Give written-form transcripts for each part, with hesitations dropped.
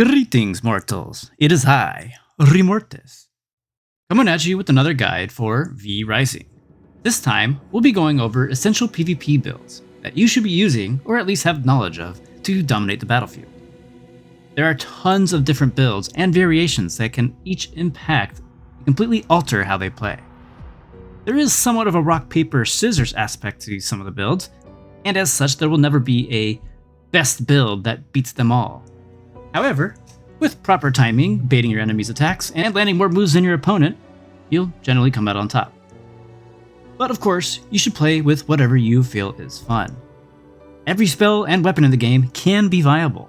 Greetings, mortals. It is I, Remortis, coming at you with another guide for Vrising. This time, we'll be going over essential PvP builds that you should be using, or at least have knowledge of, to dominate the battlefield. There are tons of different builds and variations that can each impact and completely alter how they play. There is somewhat of a rock, paper, scissors aspect to some of the builds, and as such, there will never be a best build that beats them all. However, with proper timing, baiting your enemy's attacks, and landing more moves than your opponent, you'll generally come out on top. But of course, you should play with whatever you feel is fun. Every spell and weapon in the game can be viable.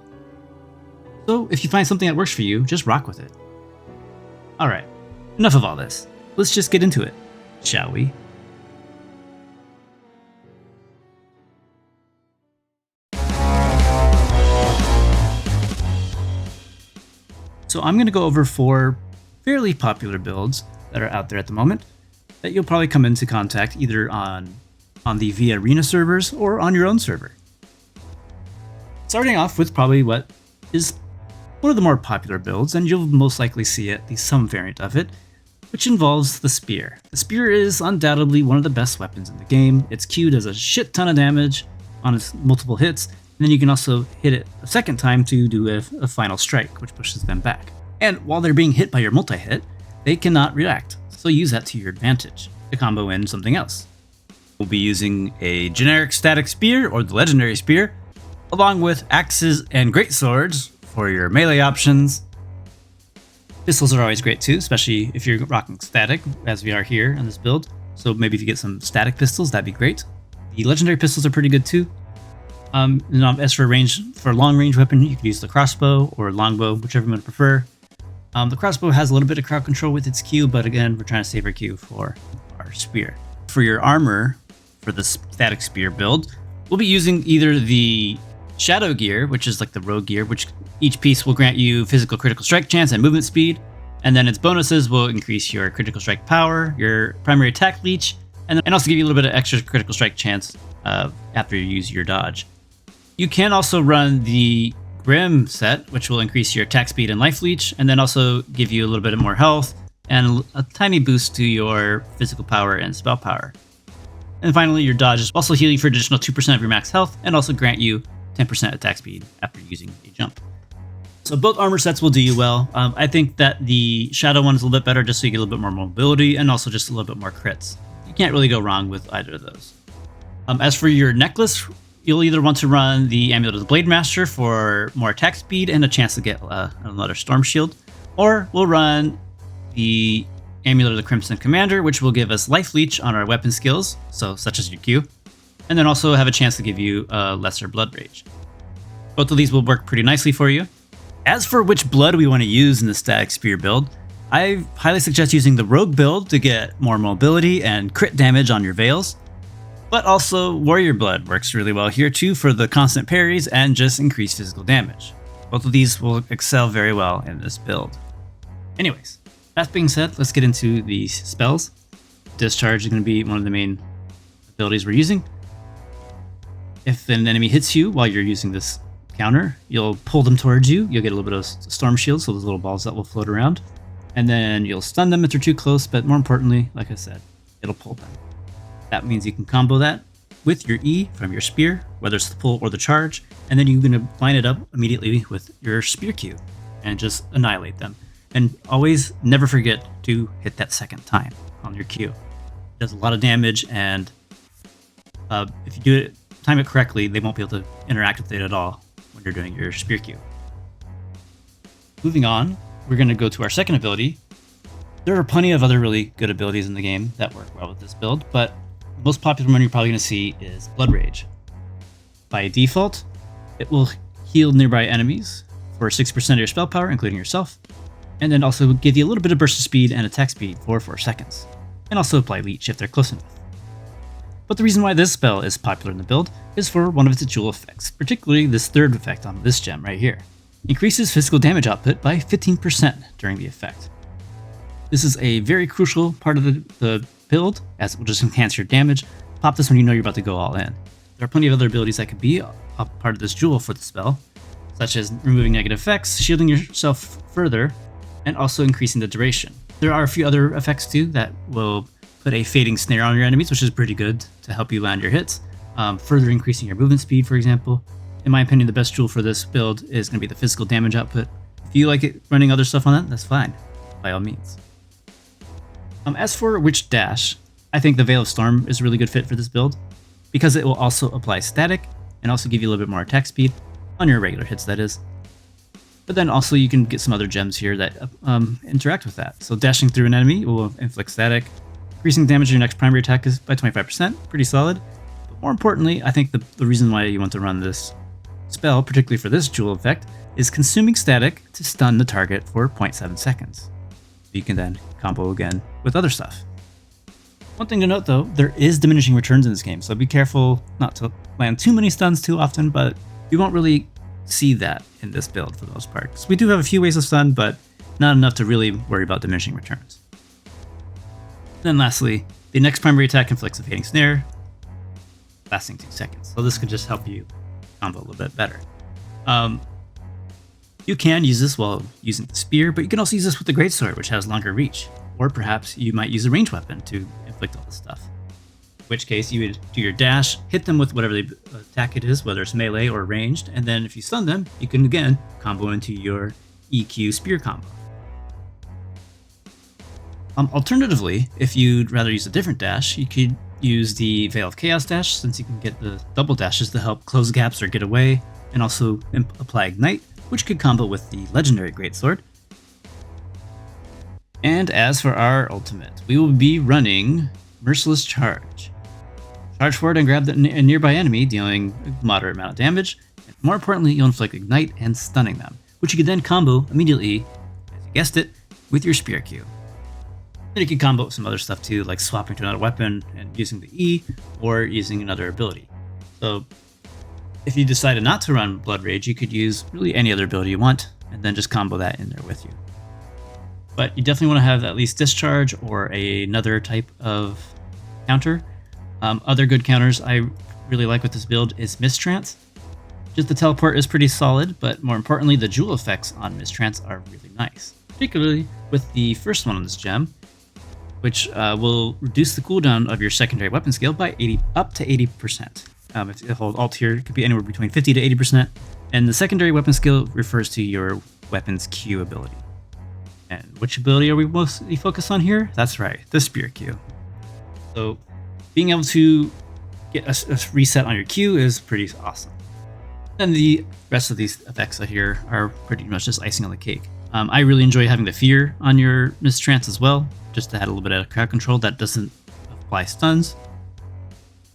So if you find something that works for you, just rock with it. Alright, enough of all this. Let's just get into it, shall we? So I'm going to go over 4 fairly popular builds that are out there at the moment that you'll probably come into contact either on the V Arena servers or on your own server. Starting off with probably what is one of the more popular builds, and you'll most likely see at least some variant of it, which involves the spear. The spear is undoubtedly one of the best weapons in the game. Its Q does a shit ton of damage on its multiple hits, and then you can also hit it a second time to do a final strike, which pushes them back. And while they're being hit by your multi-hit, they cannot react, so use that to your advantage to combo in something else. We'll be using a generic static spear or the legendary spear, along with axes and greatswords for your melee options. Pistols are always great too, especially if you're rocking static, as we are here in this build. So maybe if you get some static pistols, that'd be great. The legendary pistols are pretty good too. As for long range weapon, you can use the crossbow or longbow, whichever you would prefer. The crossbow has a little bit of crowd control with its Q, but again, we're trying to save our Q for our spear. For your armor, for the static spear build, we'll be using either the Shadow Gear, which is like the rogue gear, which each piece will grant you physical critical strike chance and movement speed, and then its bonuses will increase your critical strike power, your primary attack leech, and also give you a little bit of extra critical strike chance after you use your dodge. You can also run the Grim set, which will increase your attack speed and life leech, and then also give you a little bit more health and a tiny boost to your physical power and spell power. And finally, your dodge is also heal you for additional 2% of your max health and also grant you 10% attack speed after using a jump. So both armor sets will do you well. I think that the Shadow one is a little bit better just so you get a little bit more mobility and also just a little bit more crits. You can't really go wrong with either of those. As for your necklace, you'll either want to run the Amulet of the Blade Master for more attack speed and a chance to get another Storm Shield, or we'll run the Amulet of the Crimson Commander, which will give us life leech on our weapon skills, such as your Q, and then also have a chance to give you lesser blood rage. Both of these will work pretty nicely for you. As for which blood we want to use in the static spear build, I highly suggest using the rogue build to get more mobility and crit damage on your veils. But also, Warrior Blood works really well here too for the constant parries and just increased physical damage. Both of these will excel very well in this build. Anyways, that being said, let's get into these spells. Discharge is going to be one of the main abilities we're using. If an enemy hits you while you're using this counter, you'll pull them towards you. You'll get a little bit of Storm Shield, so those little balls that will float around. And then you'll stun them if they're too close, but more importantly, like I said, it'll pull them. That means you can combo that with your E from your spear, whether it's the pull or the charge, and then you're going to line it up immediately with your spear Q and just annihilate them. And always never forget to hit that second time on your Q. It does a lot of damage, and if you time it correctly, they won't be able to interact with it at all when you're doing your spear Q. Moving on, we're going to go to our second ability. There are plenty of other really good abilities in the game that work well with this build, but the most popular one you're probably going to see is Blood Rage. By default, it will heal nearby enemies for 6% of your spell power, including yourself, and then also give you a little bit of burst of speed and attack speed for 4 seconds, and also apply leech if they're close enough. But the reason why this spell is popular in the build is for one of its dual effects, particularly this third effect on this gem right here. Increases physical damage output by 15% during the effect. This is a very crucial part of the build, as it will just enhance your damage. Pop this when you know you're about to go all in. There are plenty of other abilities that could be a part of this jewel for the spell, such as removing negative effects, shielding yourself further, and also increasing the duration. There are a few other effects too that will put a fading snare on your enemies, which is pretty good to help you land your hits, further increasing your movement speed, for example. In my opinion, the best tool for this build is going to be the physical damage output. If you like it running other stuff on that, that's fine, by all means. As for which dash, I think the Veil of Storm is a really good fit for this build, because it will also apply static, and also give you a little bit more attack speed, on your regular hits that is. But then also you can get some other gems here that interact with that. So dashing through an enemy will inflict static, increasing damage to your next primary attack is by 25%, pretty solid. But more importantly, I think the reason why you want to run this spell, particularly for this jewel effect, is consuming static to stun the target for 0.7 seconds. You can then combo again with other stuff. One thing to note though, there is diminishing returns in this game, so be careful not to land too many stuns too often, but you won't really see that in this build for the most part. So we do have a few ways of stun, but not enough to really worry about diminishing returns. Then lastly, the next primary attack inflicts a fading snare, lasting 2 seconds. So this could just help you combo a little bit better. You can use this while using the spear, but you can also use this with the greatsword, which has longer reach. Or perhaps you might use a ranged weapon to inflict all this stuff. In which case you would do your dash, hit them with whatever the attack it is, whether it's melee or ranged, and then if you stun them, you can again combo into your EQ spear combo. Alternatively, if you'd rather use a different dash, you could use the Veil of Chaos dash, since you can get the double dashes to help close gaps or get away, and also apply Ignite, which could combo with the legendary greatsword. And as for our ultimate, we will be running Merciless Charge. Charge forward and grab a nearby enemy, dealing a moderate amount of damage. And more importantly, you'll inflict Ignite and stunning them, which you can then combo immediately, as you guessed it, with your Spear Q. Then you can combo with some other stuff too, like swapping to another weapon and using the E, or using another ability. So if you decided not to run Blood Rage, you could use really any other ability you want, and then just combo that in there with you. But you definitely want to have at least Discharge or another type of counter. Other good counters I really like with this build is Mistrance. Just the teleport is pretty solid, but more importantly, the jewel effects on Mistrance are really nice. Particularly with the first one on this gem, which will reduce the cooldown of your secondary weapon skill by up to 80%. If you hold Alt here, it could be anywhere between 50 to 80%. And the secondary weapon skill refers to your weapon's Q ability. And which ability are we mostly focused on here? That's right, the Spear Q. So being able to get a reset on your Q is pretty awesome. And the rest of these effects out here are pretty much just icing on the cake. I really enjoy having the Fear on your Mistrance as well, just to add a little bit of crowd control that doesn't apply stuns.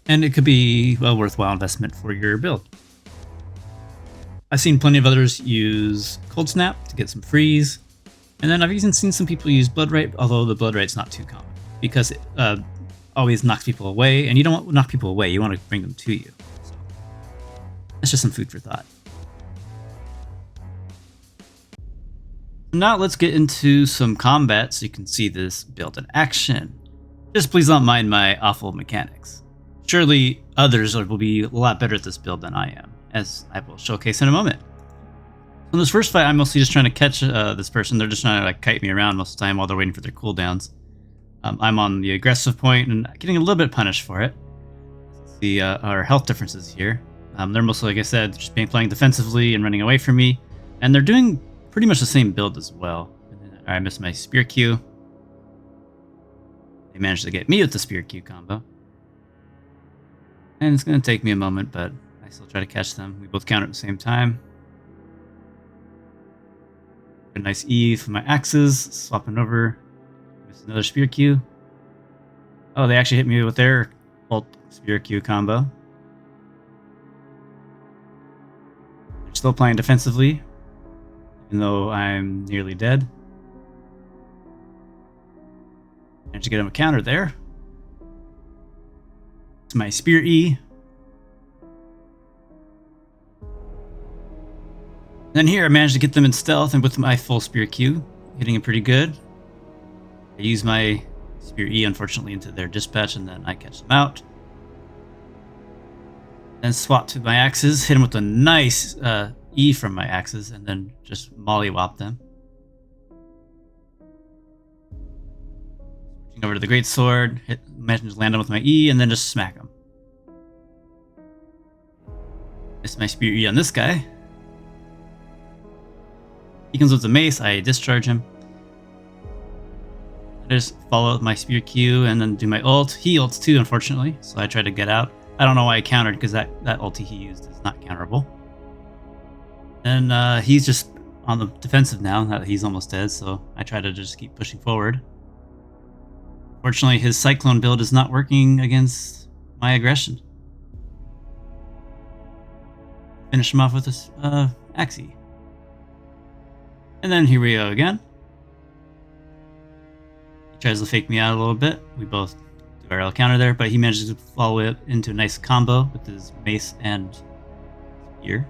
And it could be a worthwhile investment for your build. I've seen plenty of others use Cold Snap to get some freeze. And then I've even seen some people use Blood Right, although the Blood Right's not too common, because it always knocks people away, and you don't want to knock people away, you want to bring them to you. So that's just some food for thought. Now let's get into some combat so you can see this build in action. Just please don't mind my awful mechanics. Surely others will be a lot better at this build than I am, as I will showcase in a moment. In this first fight, I'm mostly just trying to catch this person. They're just trying to like kite me around most of the time while they're waiting for their cooldowns. I'm on the aggressive point and getting a little bit punished for it. See our health differences here. They're mostly, like I said, just playing defensively and running away from me. And they're doing pretty much the same build as well. I missed my Spear Q. They managed to get me with the Spear Q combo. And it's going to take me a moment, but I still try to catch them. We both counter at the same time. A nice E for my axes, swapping over. Missed another Spear Q. Oh, they actually hit me with their ult Spear Q combo. They're still playing defensively, even though I'm nearly dead. Managed to get him a counter there. It's my Spear E. Then here I managed to get them in stealth, and with my full Spear Q, hitting it pretty good. I use my Spear E, unfortunately, into their dispatch, and then I catch them out. Then swap to my axes, hit them with a nice E from my axes and then just mollywop them. Switching over to the great sword, imagine just land them with my E and then just smack them. Miss my spear E on this guy. He comes with a mace, I discharge him. I just follow my spear Q and then do my ult. He ults too, unfortunately, so I try to get out. I don't know why I countered, because that ulti he used is not counterable. And he's just on the defensive now that he's almost dead, so I try to just keep pushing forward. Fortunately, his Cyclone build is not working against my aggression. Finish him off with this Axie. And then here we go again. He tries to fake me out a little bit. We both do our L counter there, but he manages to follow it into a nice combo with his mace and spear.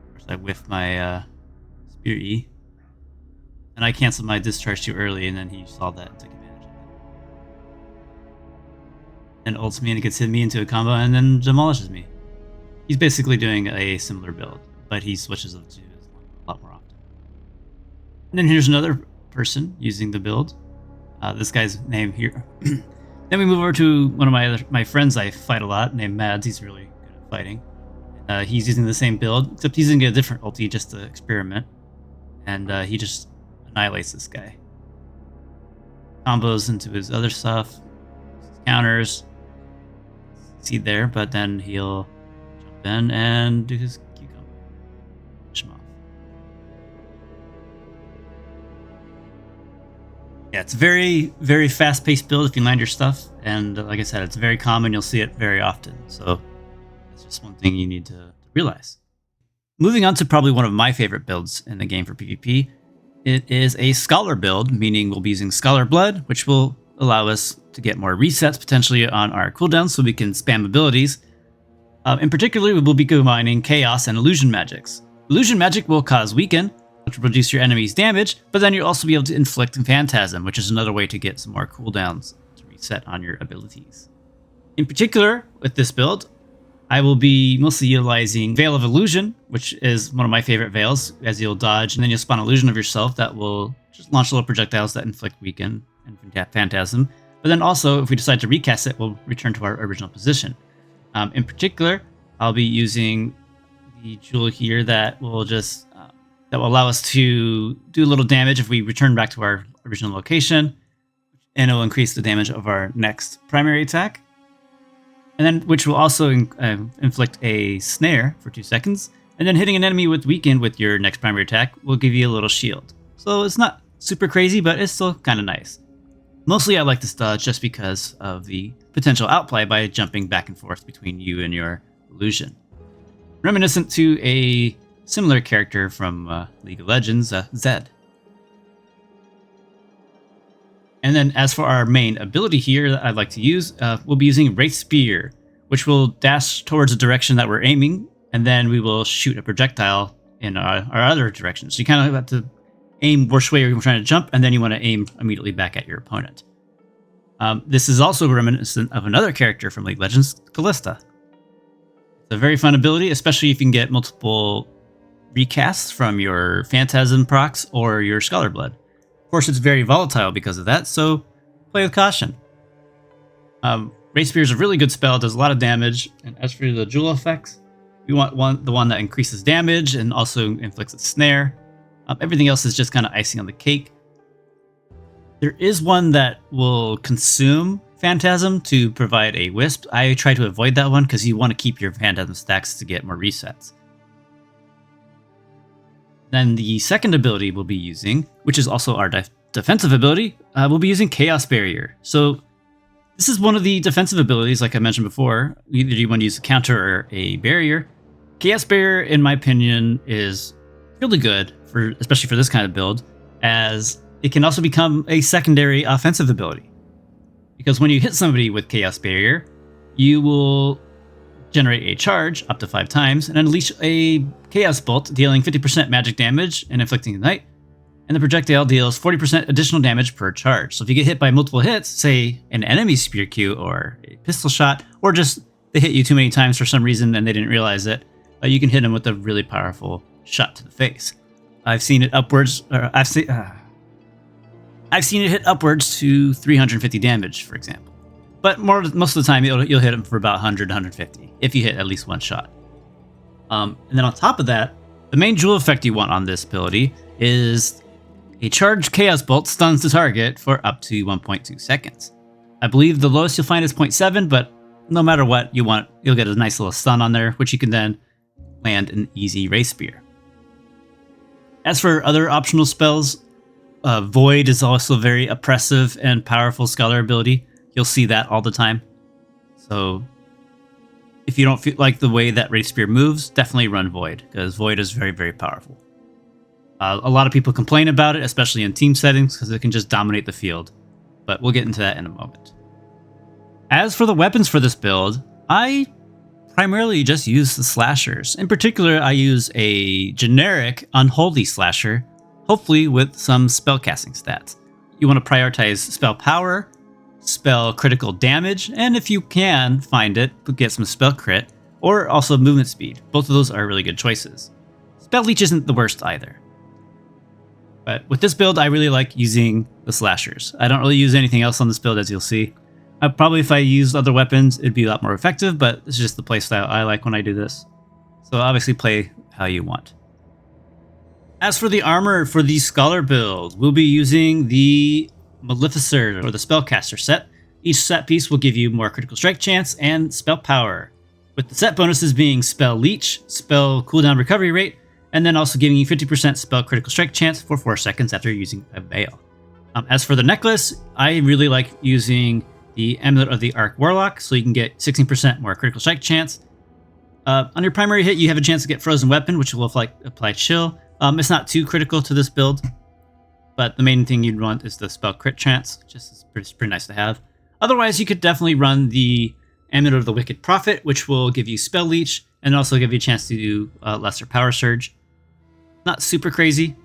Of course, I whiff my spear E. And I canceled my discharge too early, and then he saw that and took advantage of it. And ults me and gets hit me into a combo and then demolishes me. He's basically doing a similar build, but he switches up to his a lot more often. And then here's another person using the build. This guy's name here. Then we move over to one of my friends I fight a lot, named Mads. He's really good at fighting. He's using the same build, except he's using a different ulti just to experiment. And he just annihilates this guy. Combos into his other stuff, counters. See there, but then he'll jump in and do his Q combo. Finish him off. Yeah, it's a very, very fast-paced build if you land your stuff, and like I said, it's very common. You'll see it very often, so that's just one thing you need to realize. Moving on to probably one of my favorite builds in the game for PvP, it is a Scholar build, meaning we'll be using Scholar Blood, which will allow us to get more resets potentially on our cooldowns so we can spam abilities. In particular, we will be combining Chaos and Illusion magics. Illusion magic will cause Weaken, which will reduce your enemy's damage, but then you'll also be able to inflict Phantasm, which is another way to get some more cooldowns to reset on your abilities. In particular, with this build, I will be mostly utilizing Veil of Illusion, which is one of my favorite veils, as you'll dodge, and then you'll spawn illusion of yourself that will just launch little projectiles that inflict Weaken and Phantasm. But then also, if we decide to recast it, we'll return to our original position. In particular, I'll be using the jewel here that will just that will allow us to do a little damage if we return back to our original location, and it will increase the damage of our next primary attack. And then, which will also inflict a snare for 2 seconds, and then hitting an enemy with Weaken with your next primary attack will give you a little shield. So it's not super crazy, but it's still kind of nice. Mostly I like this dodge just because of the potential outplay by jumping back and forth between you and your illusion. Reminiscent to a similar character from League of Legends, Zed. And then as for our main ability here that I'd like to use, we'll be using Wraith Spear, which will dash towards the direction that we're aiming, and then we will shoot a projectile in our other direction. So you kind of have to aim which way you're trying to jump, and then you want to aim immediately back at your opponent. This is also reminiscent of another character from League of Legends, Callista. It's a very fun ability, especially if you can get multiple recasts from your Phantasm procs or your Scholar Blood. Of course, it's very volatile because of that, so play with caution. Wraith Spear is a really good spell, does a lot of damage, and as for the jewel effects, we want the one that increases damage and also inflicts a snare. Everything else is just kind of icing on the cake. There is one that will consume Phantasm to provide a wisp. I try to avoid that one because you want to keep your Phantasm stacks to get more resets. Then the second ability we'll be using, which is also our defensive ability, we'll be using Chaos Barrier. So this is one of the defensive abilities, like I mentioned before. Either you want to use a counter or a barrier. Chaos Barrier, in my opinion, is really good, especially for this kind of build, as it can also become a secondary offensive ability. Because when you hit somebody with Chaos Barrier, you will generate a charge up to 5 times and unleash a Chaos Bolt, dealing 50% magic damage and inflicting Ignite. and the projectile deals 40% additional damage per charge. So if you get hit by multiple hits, say an enemy spear Q or a pistol shot, or just they hit you too many times for some reason and they didn't realize it, you can hit them with a really powerful shot to the face. I've seen it upwards, or I've seen it hit upwards to 350 damage, for example. But most of the time, you'll hit them for about 100, 150 if you hit at least one shot. And then on top of that, the main jewel effect you want on this ability is a charged Chaos Bolt stuns the target for up to 1.2 seconds. I believe the lowest you'll find is 0.7, but no matter what you want, you'll get a nice little stun on there, which you can then land an easy Wraith Spear. As for other optional spells, Void is also a very oppressive and powerful Scholar ability. You'll see that all the time. So if you don't feel like the way that Wraith Spear moves, definitely run Void, because Void is very, very powerful. A lot of people complain about it, especially in team settings, because it can just dominate the field. But we'll get into that in a moment. As for the weapons for this build, I primarily just use the slashers. In particular, I use a generic Unholy Slasher, hopefully with some spellcasting stats. You want to prioritize spell power, spell critical damage, and if you can find it, get some spell crit, or also movement speed. Both of those are really good choices. Spell leech isn't the worst either. But with this build, I really like using the slashers. I don't really use anything else on this build, as you'll see. Probably if I used other weapons, it'd be a lot more effective, but it's just the playstyle I like when I do this. So obviously play how you want. As for the armor for the Scholar build, we'll be using the Maleficent or the Spellcaster set. Each set piece will give you more critical strike chance and spell power, with the set bonuses being Spell Leech, Spell Cooldown Recovery Rate, and then also giving you 50% spell critical strike chance for 4 seconds after using a Veil. As for the necklace, I really like using the Amulet of the Arc Warlock, so you can get 16% more critical strike chance. On your primary hit, you have a chance to get Frozen Weapon, which will apply Chill. It's not too critical to this build, but the main thing you'd want is the spell crit chance, just is pretty nice to have. Otherwise, you could definitely run the Amulet of the Wicked Prophet, which will give you Spell Leech, and also give you a chance to do Lesser Power Surge. Not super crazy.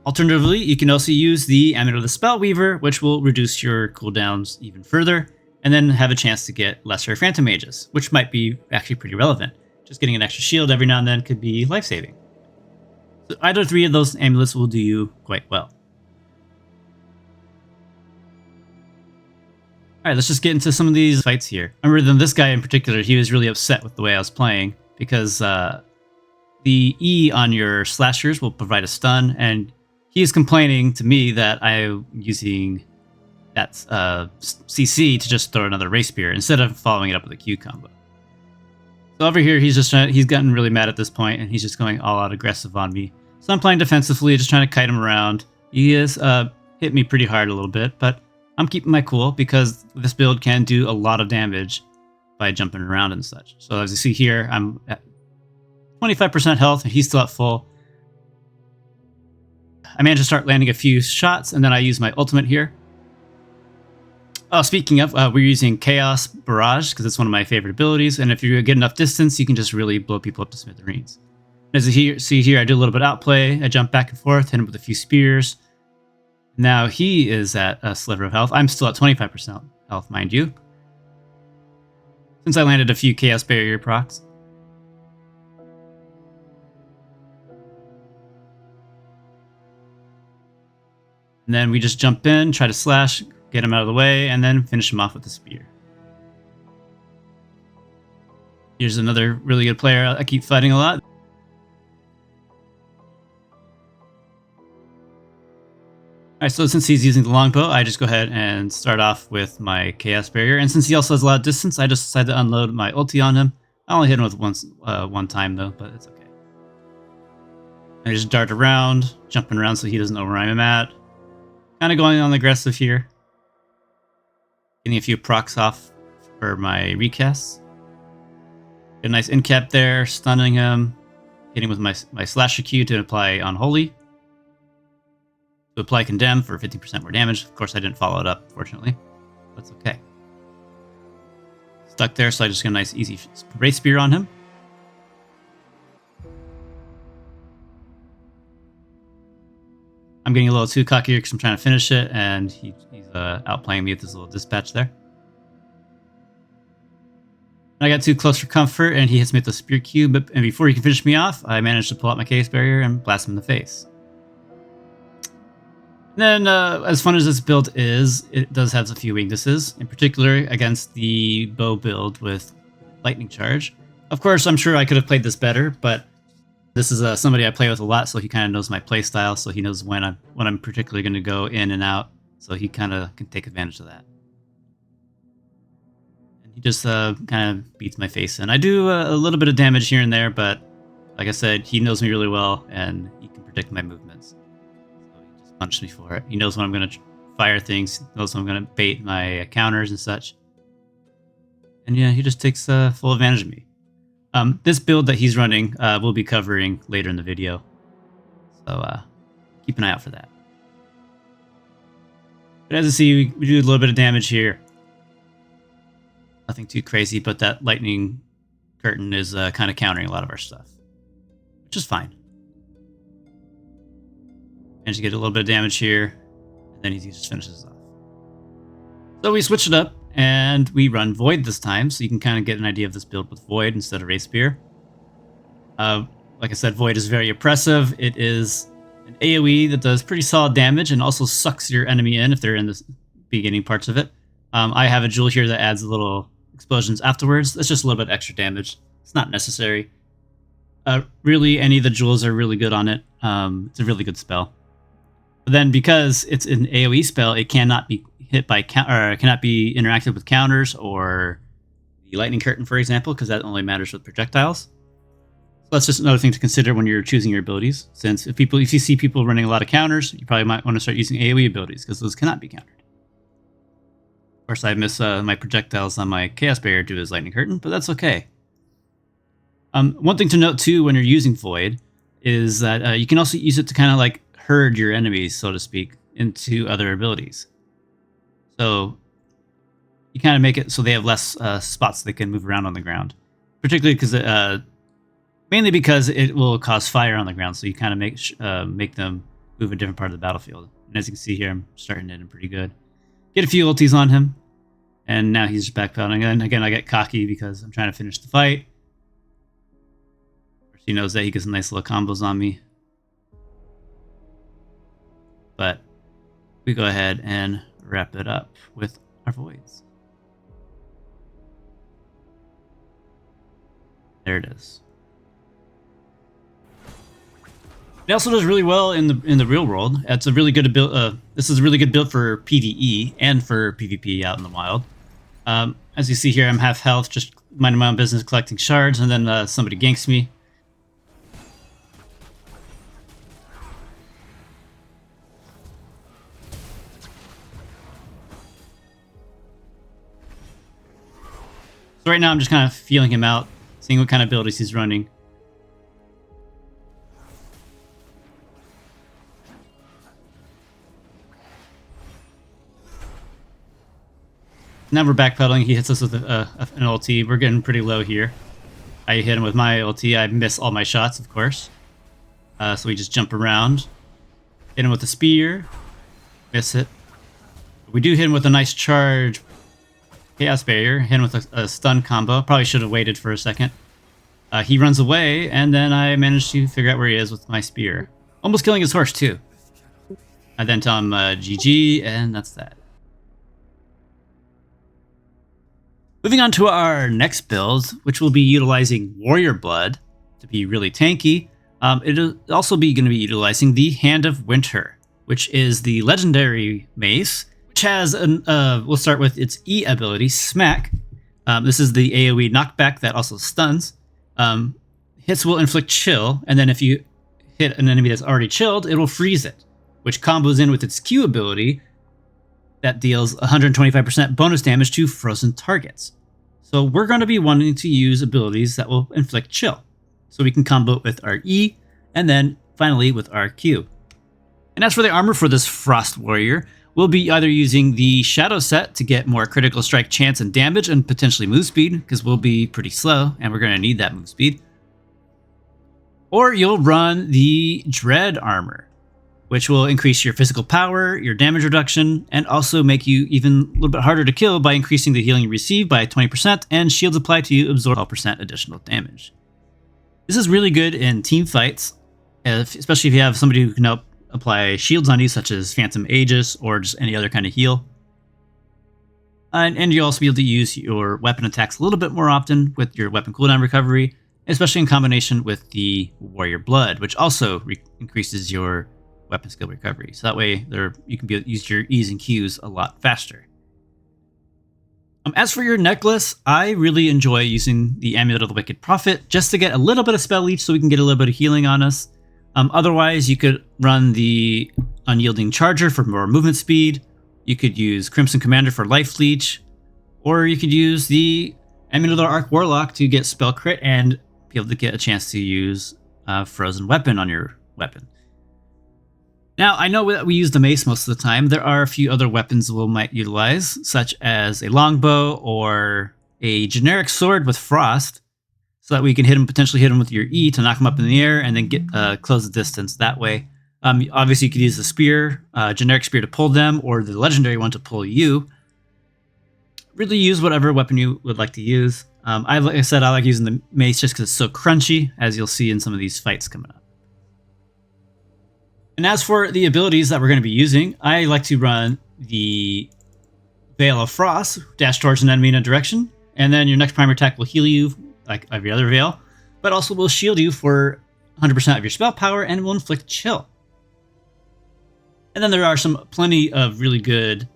Alternatively, you can also use the Amulet of the Spellweaver, which will reduce your cooldowns even further, and then have a chance to get lesser Phantom Mages, which might be actually pretty relevant. Just getting an extra shield every now and then could be life-saving. So either 3 of those amulets will do you quite well. Alright, let's just get into some of these fights here. I remember this guy in particular, he was really upset with the way I was playing, because the E on your slashers will provide a stun, and he is complaining to me that I'm using that CC to just throw another Wraith Spear instead of following it up with a Q combo. So over here, he's gotten really mad at this point, and he's just going all out aggressive on me. So I'm playing defensively, just trying to kite him around. He has hit me pretty hard a little bit, but I'm keeping my cool because this build can do a lot of damage by jumping around and such. So as you see here, I'm at 25% health, and he's still at full. I managed to start landing a few shots, and then I use my ultimate here. Oh, speaking of, we're using Chaos Barrage, because it's one of my favorite abilities, and if you get enough distance, you can just really blow people up to smithereens. As you see here, I do a little bit of outplay. I jump back and forth, hit him with a few spears. Now he is at a sliver of health. I'm still at 25% health, mind you, since I landed a few Chaos Barrier procs. And then we just jump in, try to slash, get him out of the way, and then finish him off with the spear. Here's another really good player I keep fighting a lot. Alright, so since he's using the longbow, I just go ahead and start off with my Chaos Barrier. And since he also has a lot of distance, I just decided to unload my ulti on him. I only hit him with one time though, but it's okay. I just dart around, jumping around so he doesn't know where I'm at. Kind of going on the aggressive here. Getting a few procs off for my recasts. Get a nice incap there, stunning him. Hitting with my slasher Q to apply Unholy. To apply Condemn for 15% more damage. Of course, I didn't follow it up, fortunately. That's okay. Stuck there, so I just got a nice easy Wraith Spear on him. I'm getting a little too cocky here because I'm trying to finish it, and he's outplaying me with this little dispatch there. I got too close for comfort, and he hits me with the spear cube, and before he can finish me off, I managed to pull out my chaos barrier and blast him in the face. And then, as fun as this build is, it does have a few weaknesses, in particular against the bow build with lightning charge. Of course, I'm sure I could have played this better, but this is somebody I play with a lot, so he kind of knows my play style, so he knows when I'm particularly going to go in and out, so he kind of can take advantage of that. He just kind of beats my face in. I do a little bit of damage here and there, but like I said, he knows me really well, and he can predict my movements. So he just punishes me for it. He knows when I'm going to fire things, knows when I'm going to bait my counters and such. And yeah, he just takes full advantage of me. This build that he's running, we'll be covering later in the video. So keep an eye out for that. But as you see, we do a little bit of damage here. Nothing too crazy, but that lightning curtain is kind of countering a lot of our stuff, which is fine. Managed to get a little bit of damage here, and then he just finishes off. So we switch it up, and we run Void this time, so you can kind of get an idea of this build with Void instead of Wraith Spear. Like I said, Void is very oppressive. It is an AoE that does pretty solid damage and also sucks your enemy in if they're in the beginning parts of it. I have a jewel here that adds a little explosions afterwards. That's just a little bit extra damage. It's not necessary. Really, any of the jewels are really good on it. It's a really good spell. But then, because it's an AoE spell, it cannot be hit by cannot be interacted with counters or the lightning curtain, for example, because that only matters with projectiles. So that's just another thing to consider when you're choosing your abilities. Since if you see people running a lot of counters, you probably might want to start using AoE abilities because those cannot be countered. Of course, I miss my projectiles on my Chaos Barrier due to his Lightning Curtain, but that's okay. One thing to note, too, when you're using Void, is that you can also use it to kind of like herd your enemies, so to speak, into other abilities. So you kind of make it so they have less spots they can move around on the ground. Particularly because, mainly because it will cause fire on the ground, so you kind of make them move a different part of the battlefield. And as you can see here, I'm starting to hit him pretty good. Get a few ultis on him, and now he's just backpedaling. And again, I get cocky because I'm trying to finish the fight. He knows that he gets some nice little combos on me. But we go ahead and wrap it up with our voids. There it is. It also does really well in the real world. It's a really good build. This is a really good build for PvE and for PvP out in the wild. As you see here, I'm half health, just minding my own business, collecting shards, and then somebody ganks me. So right now I'm just kind of feeling him out, seeing what kind of abilities he's running. Now we're backpedaling. He hits us with an ulti. We're getting pretty low here. I hit him with my ulti. I miss all my shots, of course. So we just jump around. Hit him with a spear. Miss it. We do hit him with a nice charge Chaos Barrier. Hit him with a stun combo. Probably should have waited for a second. He runs away, and then I managed to figure out where he is with my spear. Almost killing his horse, too. I then tell him GG, and that's that. Moving on to our next build, which will be utilizing Warrior Blood to be really tanky. It'll also be going to be utilizing the Hand of Winter, which is the legendary mace, which has we'll start with its E ability, Smack. This is the AoE knockback that also stuns. Hits will inflict chill, and then if you hit an enemy that's already chilled, it will freeze it, which combos in with its Q ability that deals 125% bonus damage to frozen targets. So we're going to be wanting to use abilities that will inflict chill. So we can combo it with our E, and then finally with our Q. And as for the armor for this Frost Warrior, we'll be either using the Shadow set to get more critical strike chance and damage and potentially move speed, because we'll be pretty slow, and we're going to need that move speed. Or you'll run the Dread armor, which will increase your physical power, your damage reduction, and also make you even a little bit harder to kill by increasing the healing you receive by 20%, and shields applied to you absorb 12% additional damage. This is really good in team fights, especially if you have somebody who can help apply shields on you, such as Phantom Aegis or just any other kind of heal. And you'll also be able to use your weapon attacks a little bit more often with your weapon cooldown recovery, especially in combination with the Warrior Blood, which also increases your weapon skill recovery. So that way you can use your E's and Q's a lot faster. As for your necklace, I really enjoy using the Amulet of the Wicked Prophet just to get a little bit of spell leech so we can get a little bit of healing on us. Otherwise, you could run the Unyielding Charger for more movement speed. You could use Crimson Commander for life leech, or you could use the Amulet of the Arc Warlock to get spell crit and be able to get a chance to use Frozen Weapon on your weapon. Now, I know that we use the mace most of the time. There are a few other weapons we might utilize, such as a longbow or a generic sword with frost, so that we can potentially hit him with your E to knock him up in the air and then get close the distance that way. Obviously, you could use the spear, generic spear to pull them, or the legendary one to pull you. Really use whatever weapon you would like to use. Like I said, I like using the mace just because it's so crunchy, as you'll see in some of these fights coming up. And as for the abilities that we're going to be using, I like to run the Veil of Frost, dash towards an enemy in a direction, and then your next primary attack will heal you, like every other Veil, but also will shield you for 100% of your spell power and will inflict chill. And then there are plenty of really good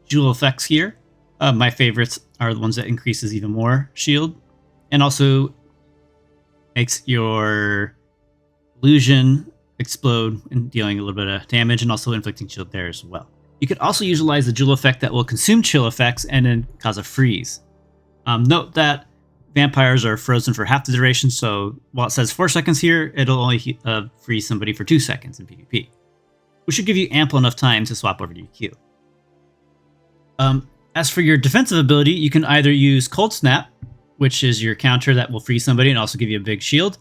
jewel effects here. My favorites are the ones that increases even more shield, and also makes your illusion explode and dealing a little bit of damage, and also inflicting chill there as well. You could also utilize the jewel effect that will consume chill effects and then cause a freeze. Note that vampires are frozen for half the duration, so while it says 4 seconds here, it'll only freeze somebody for 2 seconds in PvP, which should give you ample enough time to swap over to your Q. As for your defensive ability, you can either use Cold Snap, which is your counter that will freeze somebody and also give you a big shield,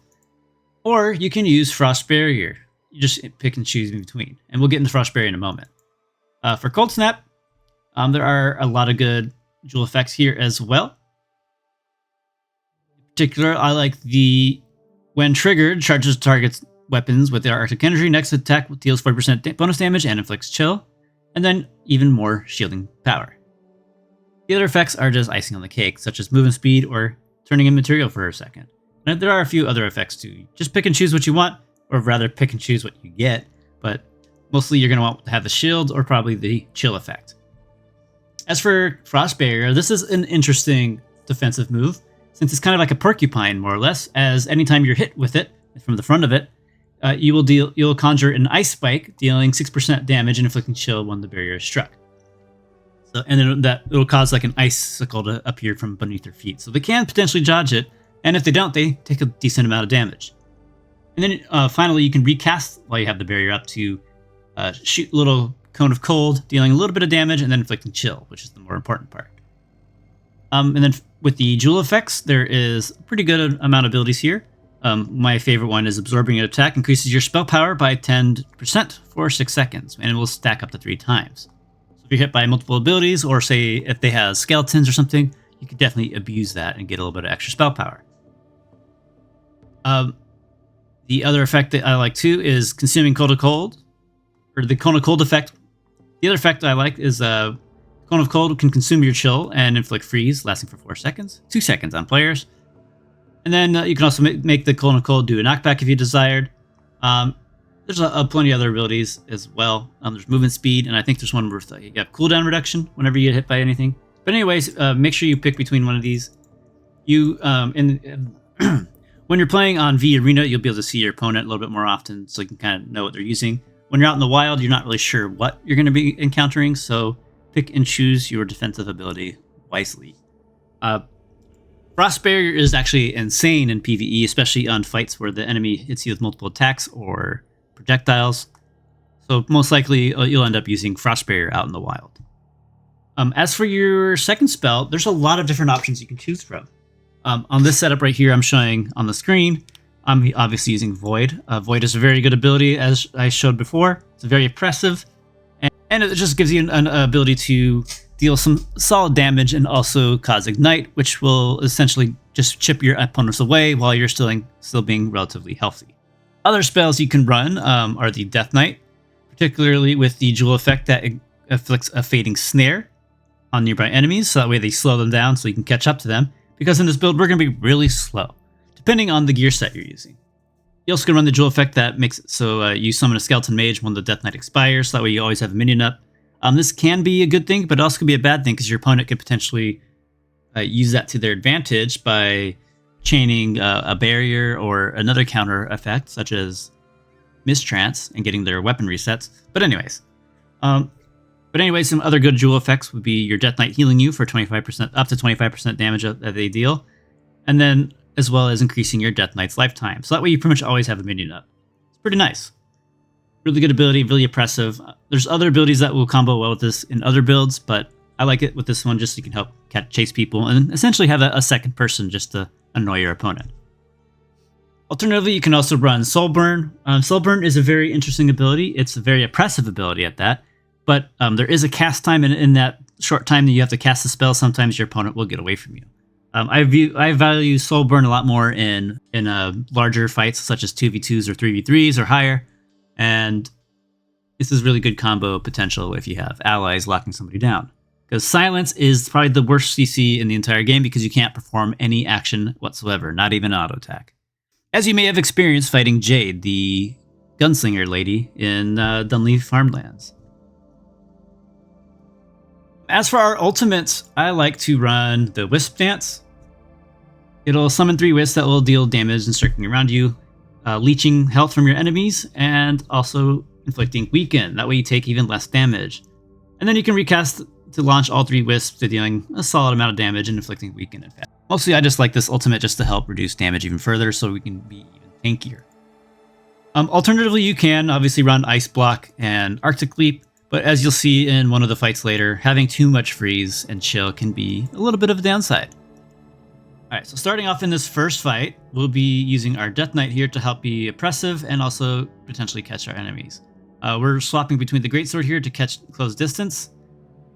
or you can use Frost Barrier. You just pick and choose in between, and we'll get into Frost Barrier in a moment. For Cold Snap, there are a lot of good jewel effects here as well. In particular, I like the when triggered, charges targets weapons with their Arctic Energy. Next attack deals 40% bonus damage and inflicts chill, and then even more shielding power. The other effects are just icing on the cake, such as movement speed or turning in material for a second. And there are a few other effects too. Just pick and choose what you want, or rather pick and choose what you get, but mostly you're going to want to have the shield or probably the chill effect. As for Frost Barrier, this is an interesting defensive move, since it's kind of like a porcupine, more or less, as anytime you're hit with it, from the front of it, you'll conjure an ice spike, dealing 6% damage and inflicting chill when the barrier is struck. So, and then it'll cause like an icicle to appear from beneath their feet. So they can potentially dodge it, and if they don't, they take a decent amount of damage. And then finally, you can recast while you have the barrier up to shoot a little cone of cold, dealing a little bit of damage, and then inflicting chill, which is the more important part. And then with the jewel effects, there is a pretty good amount of abilities here. My favorite one is absorbing an attack increases your spell power by 10% for 6 seconds, and it will stack up to 3 times. So if you're hit by multiple abilities, or say if they have skeletons or something, you could definitely abuse that and get a little bit of extra spell power. The other effect that I like too is consuming Cone of Cold, or the Cone of Cold effect. The other effect I like is Cone of Cold can consume your chill and inflict freeze, lasting for 4 seconds, 2 seconds on players. And then you can also make the Cone of Cold do a knockback if you desired. There's plenty of other abilities as well. There's movement speed, and I think there's one where you have cooldown reduction whenever you get hit by anything. But anyways, make sure you pick between one of these. When you're playing on V Arena, you'll be able to see your opponent a little bit more often, so you can kind of know what they're using. When you're out in the wild, you're not really sure what you're going to be encountering, so pick and choose your defensive ability wisely. Frost Barrier is actually insane in PvE, especially on fights where the enemy hits you with multiple attacks or projectiles. So most likely you'll end up using Frost Barrier out in the wild. As for your second spell, there's a lot of different options you can choose from. On this setup right here I'm showing on the screen, I'm obviously using Void. Void is a very good ability, as I showed before. It's very oppressive, and it just gives you an ability to deal some solid damage and also cause Ignite, which will essentially just chip your opponents away while you're still being relatively healthy. Other spells you can run are the Death Knight, particularly with the Jewel effect that inflicts a fading snare on nearby enemies, so that way they slow them down so you can catch up to them, because in this build we're going to be really slow, depending on the gear set you're using. You also can run the Jewel effect that makes it so you summon a Skeleton Mage when the Death Knight expires, so that way you always have a minion up. This can be a good thing, but it also could be a bad thing, because your opponent could potentially use that to their advantage by chaining a barrier or another counter effect, such as Mistrance, and getting their weapon resets. But anyways, some other good Jewel effects would be your Death Knight healing you for 25%, up to 25% damage that they deal, and then as well as increasing your Death Knight's lifetime. So that way you pretty much always have a minion up. It's pretty nice. Really good ability, really oppressive. There's other abilities that will combo well with this in other builds, but I like it with this one just so you can help chase people and essentially have a second person just to annoy your opponent. Alternatively, you can also run Soulburn. Soulburn is a very interesting ability. It's a very oppressive ability at that, but there is a cast time, and in that short time that you have to cast the spell, sometimes your opponent will get away from you. I value Soulburn a lot more in larger fights, such as 2v2s or 3v3s or higher, and this is really good combo potential if you have allies locking somebody down. Because Silence is probably the worst CC in the entire game because you can't perform any action whatsoever, not even an auto attack. As you may have experienced fighting Jade, the gunslinger lady in Dunleaf Farmlands. As for our ultimates, I like to run the Wisp Dance. It'll summon 3 wisps that will deal damage and circling around you, leeching health from your enemies, and also inflicting Weaken. That way you take even less damage. And then you can recast to launch all 3 wisps to dealing a solid amount of damage and inflicting Weaken and fast. Mostly I just like this ultimate just to help reduce damage even further so we can be even tankier. Alternatively, you can obviously run Ice Block and Arctic Leap, but as you'll see in one of the fights later, having too much freeze and chill can be a little bit of a downside. Alright, so starting off in this first fight, we'll be using our Death Knight here to help be oppressive and also potentially catch our enemies. We're swapping between the Greatsword here to catch close distance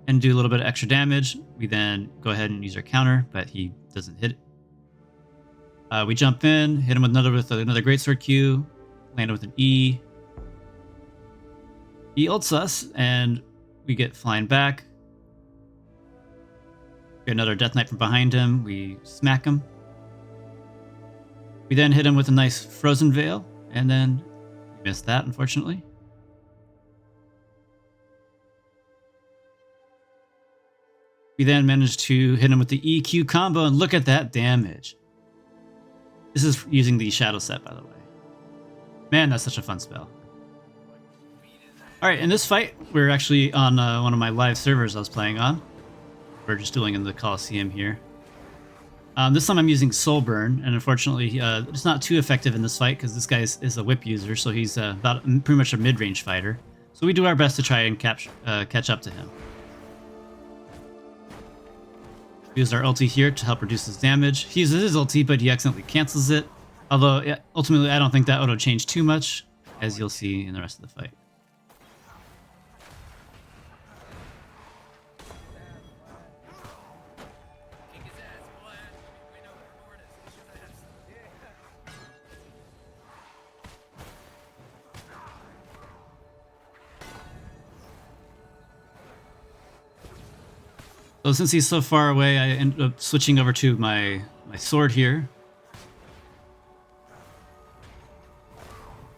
and do a little bit of extra damage. We then go ahead and use our counter, but he doesn't hit it. We jump in, hit him with another Greatsword Q, land with an E. He ults us, and we get flying back. Get another Death Knight from behind him. We smack him. We then hit him with a nice Frozen Veil, and then we missed that, unfortunately. We then managed to hit him with the EQ combo, and look at that damage. This is using the Shadow set, by the way. Man, that's such a fun spell. Alright, in this fight, we're actually on one of my live servers I was playing on. We're just dueling in the Coliseum here. This time I'm using Soulburn, and unfortunately, it's not too effective in this fight because this guy is a whip user, so he's pretty much a mid-range fighter. So we do our best to try and catch up to him. We use our ulti here to help reduce his damage. He uses his ulti, but he accidentally cancels it. Although, ultimately, I don't think that auto changed too much, as you'll see in the rest of the fight. So since he's so far away, I ended up switching over to my sword here.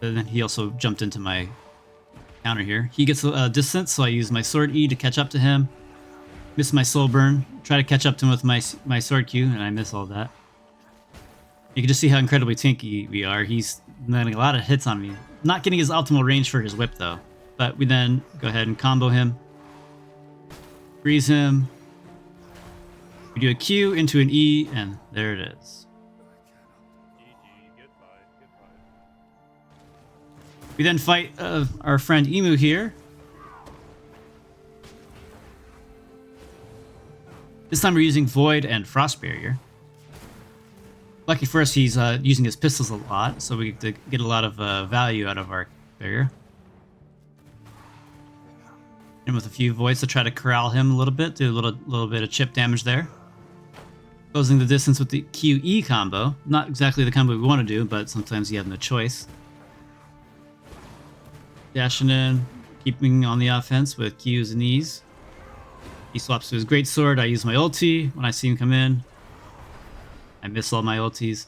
And then he also jumped into my counter here. He gets a distance, so I use my sword E to catch up to him. Miss my soul burn. Try to catch up to him with my sword Q, and I miss all that. You can just see how incredibly tanky we are. He's landing a lot of hits on me. Not getting his optimal range for his whip, though. But we then go ahead and combo him. Freeze him. We do a Q into an E, and there it is. We then fight our friend Emu here. This time we're using Void and Frost Barrier. Lucky for us, he's using his pistols a lot, so we get a lot of value out of our barrier. And with a few voids to try to corral him a little bit, do a little bit of chip damage there. Closing the distance with the QE combo. Not exactly the combo we want to do, but sometimes you have no choice. Dashing in, keeping on the offense with Qs and Es. He swaps to his greatsword. I use my ulti when I see him come in. I miss all my ultis.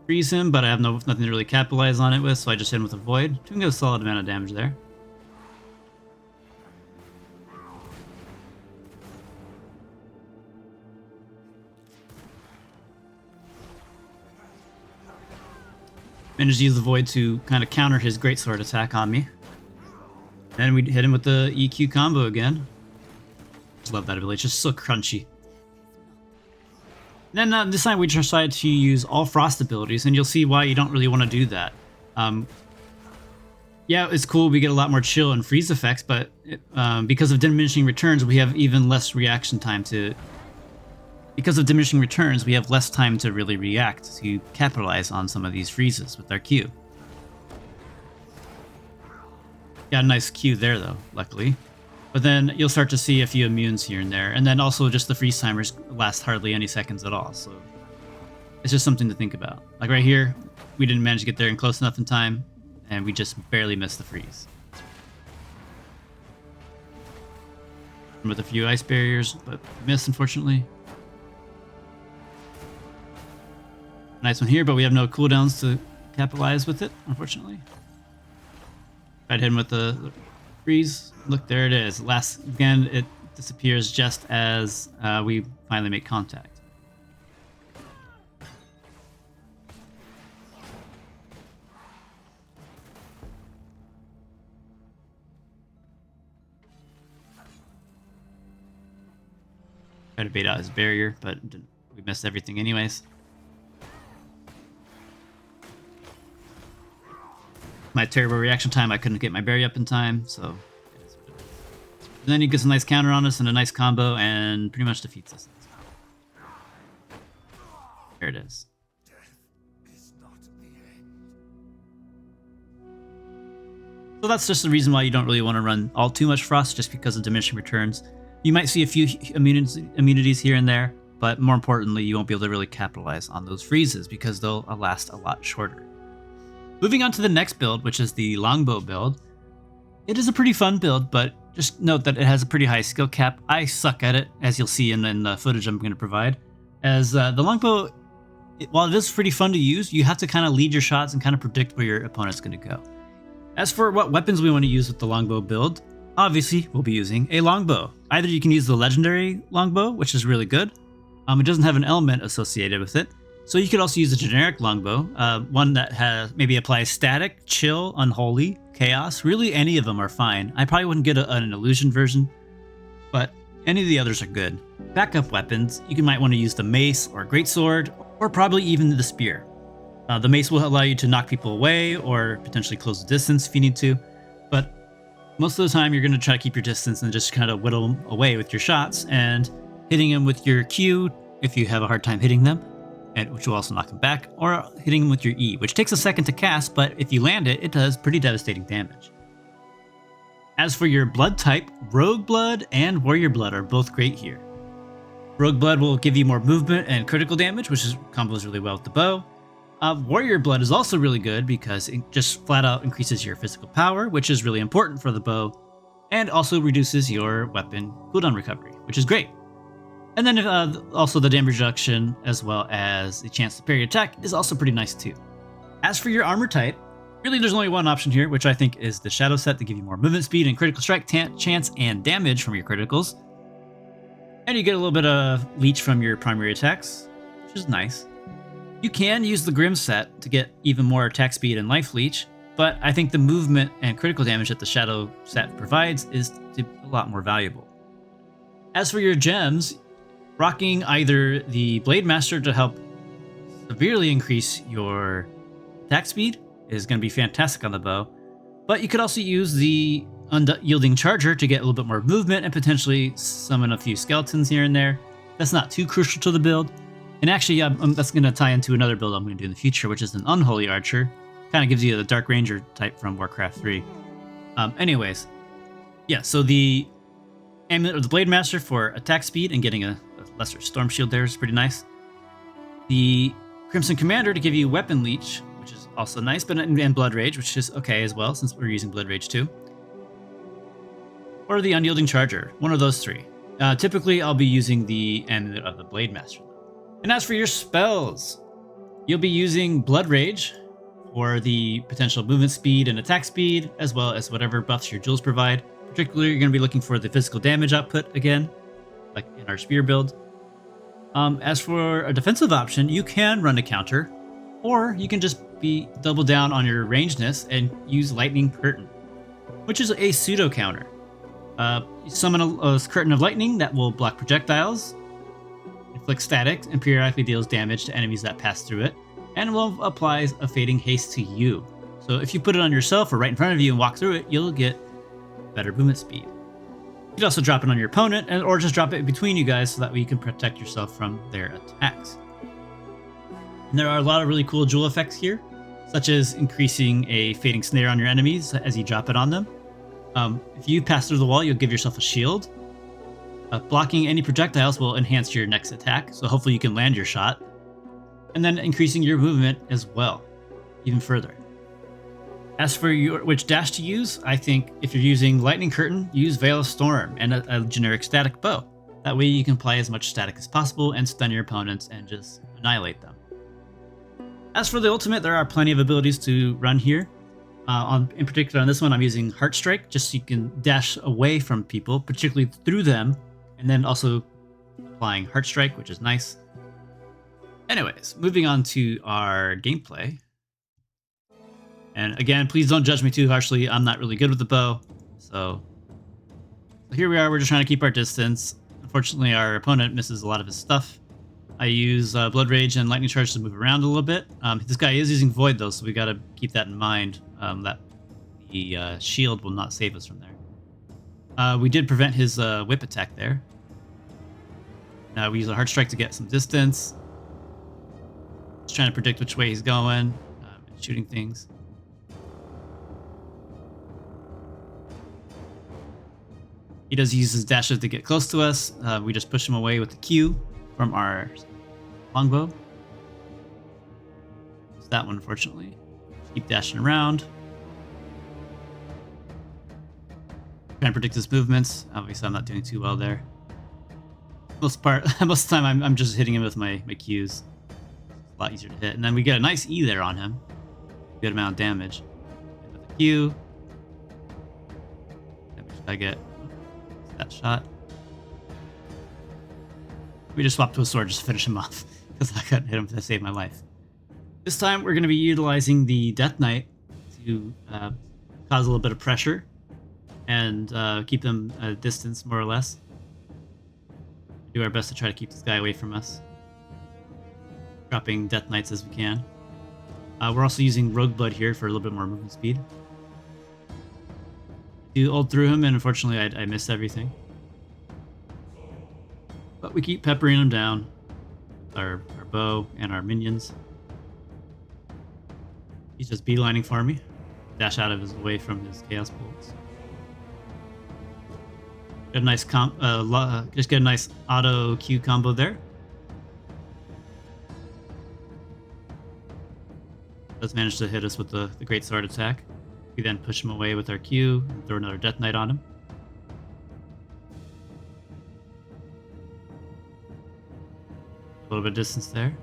Freeze him, but I have nothing to really capitalize on it with, so I just hit him with a void. Doing a solid amount of damage there. Managed to use the void to kind of counter his greatsword attack on me. And we hit him with the EQ combo again. Just love that ability, it's just so crunchy. And then this time we decided to use all frost abilities, and you'll see why you don't really want to do that. Yeah, it's cool, we get a lot more chill and freeze effects, but because of diminishing returns, we have even less reaction time to... Because of diminishing returns, we have less time to really react to capitalize on some of these freezes with our Q. Got a nice Q there though, luckily. But then you'll start to see a few immunes here and there, and then also just the freeze timers last hardly any seconds at all, so it's just something to think about. Like right here, we didn't manage to get there in close enough in time, and we just barely missed the freeze. With a few ice barriers, but missed unfortunately. Nice one here, but we have no cooldowns to capitalize with it, unfortunately. Tried hitting with the freeze. Look, there it is. Again, it disappears just as we finally make contact. Tried to bait out his barrier, but we missed everything anyways. My terrible reaction time, I couldn't get my berry up in time, so... And then he gets a nice counter on us and a nice combo, and pretty much defeats us. There it is. So that's just the reason why you don't really want to run all too much frost, just because of diminishing returns. You might see a few immunities here and there, but more importantly, you won't be able to really capitalize on those freezes, because they'll last a lot shorter. Moving on to the next build, which is the Longbow build. It is a pretty fun build, but just note that it has a pretty high skill cap. I suck at it, as you'll see in the footage I'm going to provide. As the Longbow, while it is pretty fun to use, you have to kind of lead your shots and kind of predict where your opponent's going to go. As for what weapons we want to use with the Longbow build, obviously we'll be using a Longbow. Either you can use the legendary Longbow, which is really good. It doesn't have an element associated with it. So you could also use a generic Longbow, one that has maybe applies static, chill, unholy, chaos. Really, any of them are fine. I probably wouldn't get an illusion version, but any of the others are good. Backup weapons, you might want to use the mace or greatsword, or probably even the spear. The mace will allow you to knock people away or potentially close the distance if you need to, but most of the time you're going to try to keep your distance and just kind of whittle them away with your shots, and hitting them with your Q if you have a hard time hitting them, and which will also knock them back, or hitting them with your E, which takes a second to cast, but if you land it, it does pretty devastating damage. As for your blood type, Rogue Blood and Warrior Blood are both great here. Rogue Blood will give you more movement and critical damage, which combos really well with the bow. Warrior Blood is also really good because it just flat out increases your physical power, which is really important for the bow, and also reduces your weapon cooldown recovery, which is great. And then also the damage reduction, as well as the chance to parry attack, is also pretty nice too. As for your armor type, really there's only one option here, which I think is the Shadow set to give you more movement speed and critical strike chance and damage from your criticals. And you get a little bit of leech from your primary attacks, which is nice. You can use the Grim set to get even more attack speed and life leech, but I think the movement and critical damage that the Shadow set provides is a lot more valuable. As for your gems, rocking either the Blade Master to help severely increase your attack speed is going to be fantastic on the bow, but you could also use the Unyielding Charger to get a little bit more movement and potentially summon a few skeletons here and there. That's not too crucial to the build. And actually, that's going to tie into another build I'm going to do in the future, which is an Unholy Archer. Kind of gives you the Dark Ranger type from Warcraft 3. Anyways, yeah, so the Amulet of the Blade Master for attack speed and getting a lesser Storm Shield there is pretty nice. The Crimson Commander to give you Weapon Leech, which is also nice, but and Blood Rage, which is okay as well, since we're using Blood Rage too. Or the Unyielding Charger, one of those three. Typically, I'll be using the Amulet of the Blade Master. And as for your spells, you'll be using Blood Rage for the potential movement speed and attack speed, as well as whatever buffs your jewels provide. Particularly, you're going to be looking for the physical damage output again, like in our spear build. As for a defensive option, you can run a counter, or you can just double down on your rangeness and use Lightning Curtain, which is a pseudo counter. You summon a curtain of lightning that will block projectiles, inflict static, and periodically deals damage to enemies that pass through it, and will apply a fading haste to you. So if you put it on yourself or right in front of you and walk through it, you'll get better movement speed. You can also drop it on your opponent, or just drop it between you guys so that way you can protect yourself from their attacks. And there are a lot of really cool jewel effects here, such as increasing a fading snare on your enemies as you drop it on them. If you pass through the wall, you'll give yourself a shield. Blocking any projectiles will enhance your next attack, so hopefully you can land your shot. And then increasing your movement as well, even further. As for which dash to use, I think if you're using Lightning Curtain, use Veil of Storm and a generic static bow. That way you can apply as much static as possible and stun your opponents and just annihilate them. As for the ultimate, there are plenty of abilities to run here. In particular on this one, I'm using Heart Strike, just so you can dash away from people, particularly through them, and then also applying Heart Strike, which is nice. Anyways, moving on to our gameplay. And again, please don't judge me too harshly. I'm not really good with the bow. So here we are. We're just trying to keep our distance. Unfortunately, our opponent misses a lot of his stuff. I use Blood Rage and Lightning Charge to move around a little bit. This guy is using Void, though, so we got to keep that in mind, that the shield will not save us from there. We did prevent his whip attack there. Now we use a Heart Strike to get some distance. Just trying to predict which way he's going, and shooting things. He does use his dashes to get close to us. We just push him away with the Q from our longbow. It's that one, unfortunately. Keep dashing around. Trying to predict his movements. Obviously, I'm not doing too well there. Most of the time, I'm just hitting him with my Qs. It's a lot easier to hit. And then we get a nice E there on him. Good amount of damage. With the Q. I get that shot. We just swapped to a sword just to finish him off because I couldn't hit him to save my life. This time we're going to be utilizing the Death Knight to cause a little bit of pressure and keep them at a distance, more or less. Do our best to try to keep this guy away from us. Dropping Death Knights as we can. We're also using Rogue Blood here for a little bit more movement speed. You ult through him, and unfortunately I missed everything. But we keep peppering him down with our bow and our minions. He's just beelining for me. Dash out of his way from his chaos bolts. Get a nice just get a nice auto Q combo there. Does manage to hit us with the great sword attack. We then push him away with our Q and throw another Death Knight on him. A little bit of distance there.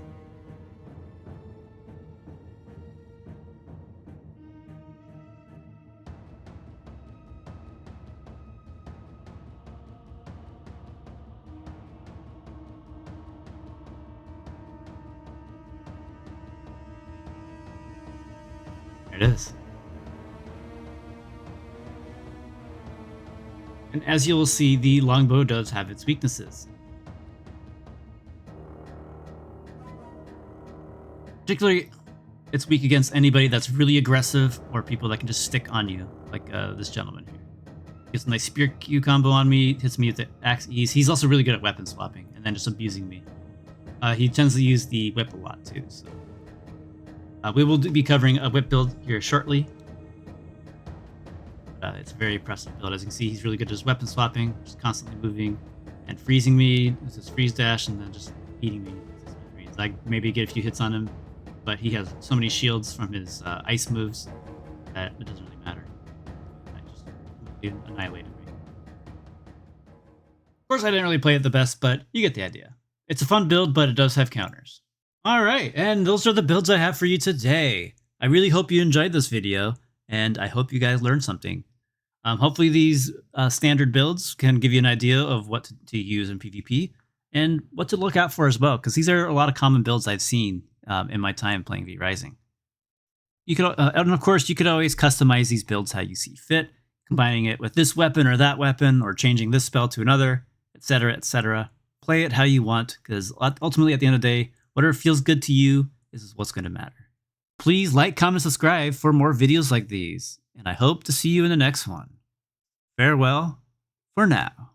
There it is. And as you will see, the longbow does have its weaknesses. Particularly, it's weak against anybody that's really aggressive or people that can just stick on you, like this gentleman here. Gets a nice spear Q combo on me, hits me with the axe ease. He's also really good at weapon swapping and then just abusing me. He tends to use the whip a lot too. So we will be covering a whip build here shortly. It's a very impressive build. As you can see, he's really good at his weapon swapping, just constantly moving and freezing me with his freeze dash, and then just beating me with his freeze. I maybe get a few hits on him, but he has so many shields from his ice moves that it doesn't really matter. I just annihilated me. Of course, I didn't really play it the best, but you get the idea. It's a fun build, but it does have counters. All right, and those are the builds I have for you today. I really hope you enjoyed this video, and I hope you guys learned something. Hopefully these standard builds can give you an idea of what to use in PvP and what to look out for as well, because these are a lot of common builds I've seen in my time playing Vrising. You could, and of course, you could always customize these builds how you see fit, combining it with this weapon or that weapon, or changing this spell to another, etc., etc. Play it how you want, because ultimately, at the end of the day, whatever feels good to you is what's going to matter. Please like, comment, subscribe for more videos like these, and I hope to see you in the next one. Farewell for now.